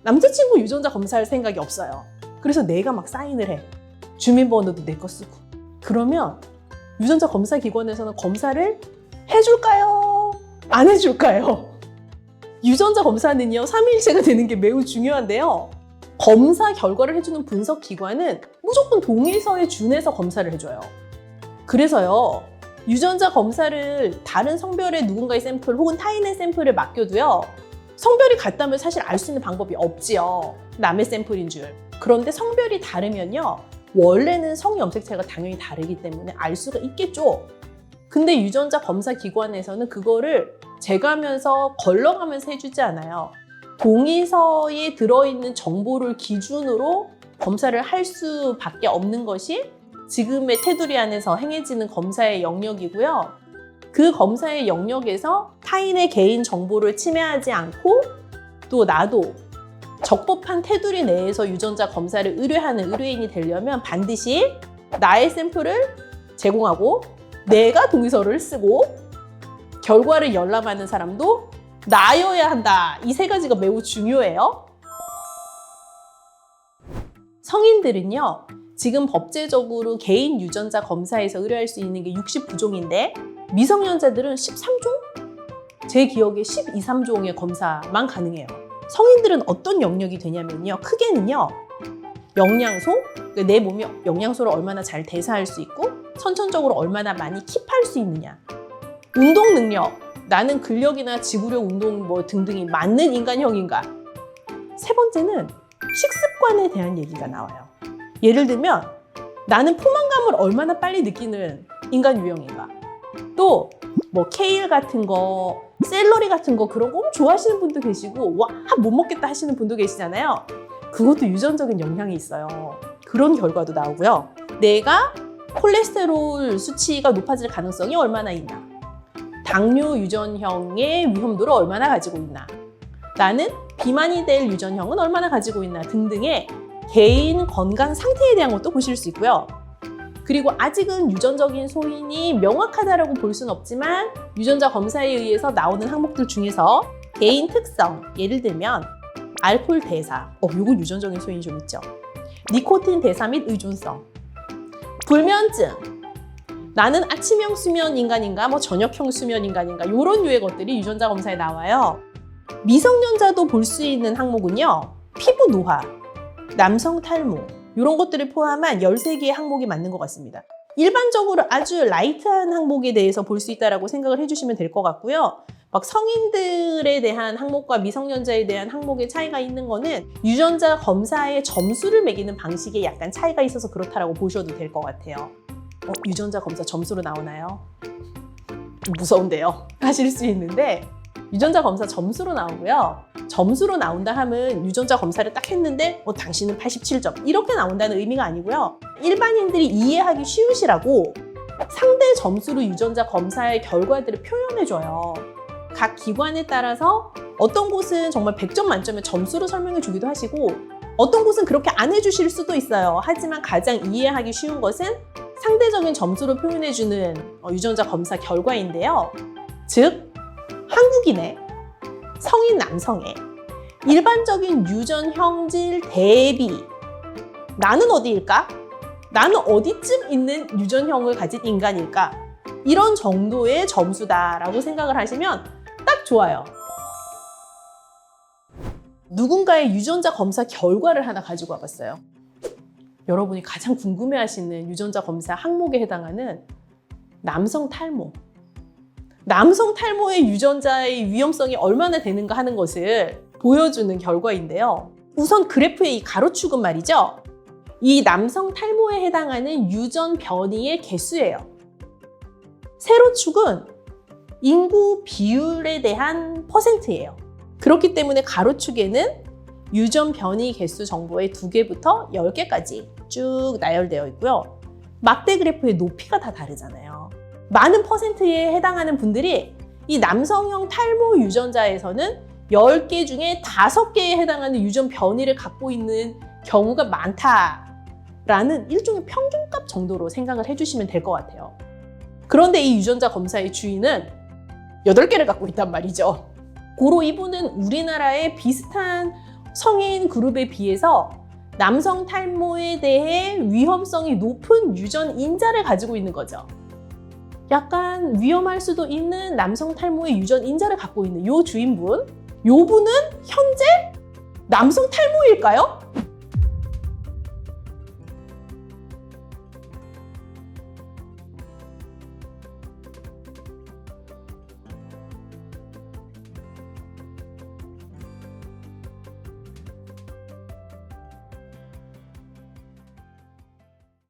남자친구 유전자 검사할 생각이 없어요. 그래서 내가 막 사인을 해. 주민번호도 내 거 쓰고. 그러면 유전자 검사 기관에서는 검사를 해줄까요? 안 해줄까요? 유전자 검사는요, 삼위일체가 되는 게 매우 중요한데요. 검사 결과를 해주는 분석 기관은 무조건 동일서에 준해서 검사를 해줘요. 그래서요, 유전자 검사를 다른 성별의 누군가의 샘플 혹은 타인의 샘플을 맡겨도요, 성별이 같다면 사실 알 수 있는 방법이 없지요. 남의 샘플인 줄. 그런데 성별이 다르면요, 원래는 성이 염색체가 당연히 다르기 때문에 알 수가 있겠죠. 근데 유전자 검사 기관에서는 그거를 재가면서 걸러가면서 해주지 않아요. 동의서에 들어있는 정보를 기준으로 검사를 할 수밖에 없는 것이 지금의 테두리 안에서 행해지는 검사의 영역이고요. 그 검사의 영역에서 타인의 개인 정보를 침해하지 않고 또 나도 적법한 테두리 내에서 유전자 검사를 의뢰하는 의뢰인이 되려면 반드시 나의 샘플을 제공하고 내가 동의서를 쓰고 결과를 열람하는 사람도 나여야 한다. 이 세 가지가 매우 중요해요. 성인들은요, 지금 법제적으로 개인 유전자 검사에서 의뢰할 수 있는 게 69종인데 미성년자들은 13종? 제 기억에 12, 13종의 검사만 가능해요. 성인들은 어떤 영역이 되냐면요, 크게는요, 영양소, 내 몸이 영양소를 얼마나 잘 대사할 수 있고 선천적으로 얼마나 많이 킵할 수 있느냐, 운동 능력, 나는 근력이나 지구력 운동 뭐 등등이 맞는 인간형인가. 세 번째는 식습관에 대한 얘기가 나와요. 예를 들면 나는 포만감을 얼마나 빨리 느끼는 인간 유형인가. 또 뭐 케일 같은 거, 샐러리 같은 거 그런 거 좋아하시는 분도 계시고 와, 못 먹겠다 하시는 분도 계시잖아요. 그것도 유전적인 영향이 있어요. 그런 결과도 나오고요. 내가 콜레스테롤 수치가 높아질 가능성이 얼마나 있나, 당뇨 유전형의 위험도를 얼마나 가지고 있나, 나는 비만이 될 유전형은 얼마나 가지고 있나 등등의 개인 건강 상태에 대한 것도 보실 수 있고요. 그리고 아직은 유전적인 소인이 명확하다라고 볼 수는 없지만 유전자 검사에 의해서 나오는 항목들 중에서 개인 특성, 예를 들면 알코올 대사, 요건 유전적인 소인이 좀 있죠. 니코틴 대사 및 의존성, 불면증, 나는 아침형 수면 인간인가, 저녁형 수면 인간인가, 이런 류의 것들이 유전자 검사에 나와요. 미성년자도 볼 수 있는 항목은요, 피부 노화, 남성 탈모, 이런 것들을 포함한 13개의 항목이 맞는 것 같습니다. 일반적으로 아주 라이트한 항목에 대해서 볼 수 있다고 생각을 해주시면 될 것 같고요. 막 성인들에 대한 항목과 미성년자에 대한 항목의 차이가 있는 거는 유전자 검사의 점수를 매기는 방식에 약간 차이가 있어서 그렇다라고 보셔도 될 것 같아요. 유전자 검사 점수로 나오나요? 무서운데요. 하실 수 있는데 유전자 검사 점수로 나오고요. 점수로 나온다 하면 유전자 검사를 딱 했는데 당신은 87점 이렇게 나온다는 의미가 아니고요. 일반인들이 이해하기 쉬우시라고 상대 점수로 유전자 검사의 결과들을 표현해줘요. 각 기관에 따라서 어떤 곳은 정말 100점 만점에 점수로 설명해 주기도 하시고 어떤 곳은 그렇게 안 해주실 수도 있어요. 하지만 가장 이해하기 쉬운 것은 상대적인 점수로 표현해주는 유전자 검사 결과인데요. 즉 한국인의 성인 남성의 일반적인 유전 형질 대비 나는 어디일까? 나는 어디쯤 있는 유전형을 가진 인간일까? 이런 정도의 점수다라고 생각을 하시면 딱 좋아요. 누군가의 유전자 검사 결과를 하나 가지고 와봤어요. 여러분이 가장 궁금해하시는 유전자 검사 항목에 해당하는 남성 탈모. 남성 탈모의 유전자의 위험성이 얼마나 되는가 하는 것을 보여주는 결과인데요. 우선 그래프의 이 가로축은 말이죠. 이 남성 탈모에 해당하는 유전 변이의 개수예요. 세로축은 인구 비율에 대한 퍼센트예요. 그렇기 때문에 가로축에는 유전 변이 개수 정보의 2개부터 10개까지 쭉 나열되어 있고요. 막대 그래프의 높이가 다 다르잖아요. 많은 퍼센트에 해당하는 분들이 이 남성형 탈모 유전자에서는 10개 중에 5개에 해당하는 유전 변이를 갖고 있는 경우가 많다라는 일종의 평균값 정도로 생각을 해주시면 될 것 같아요. 그런데 이 유전자 검사의 주인은 8개를 갖고 있단 말이죠. 고로 이분은 우리나라의 비슷한 성인 그룹에 비해서 남성 탈모에 대해 위험성이 높은 유전 인자를 가지고 있는 거죠. 약간 위험할 수도 있는 남성 탈모의 유전 인자를 갖고 있는 이 주인분, 요 분은 현재 남성 탈모일까요?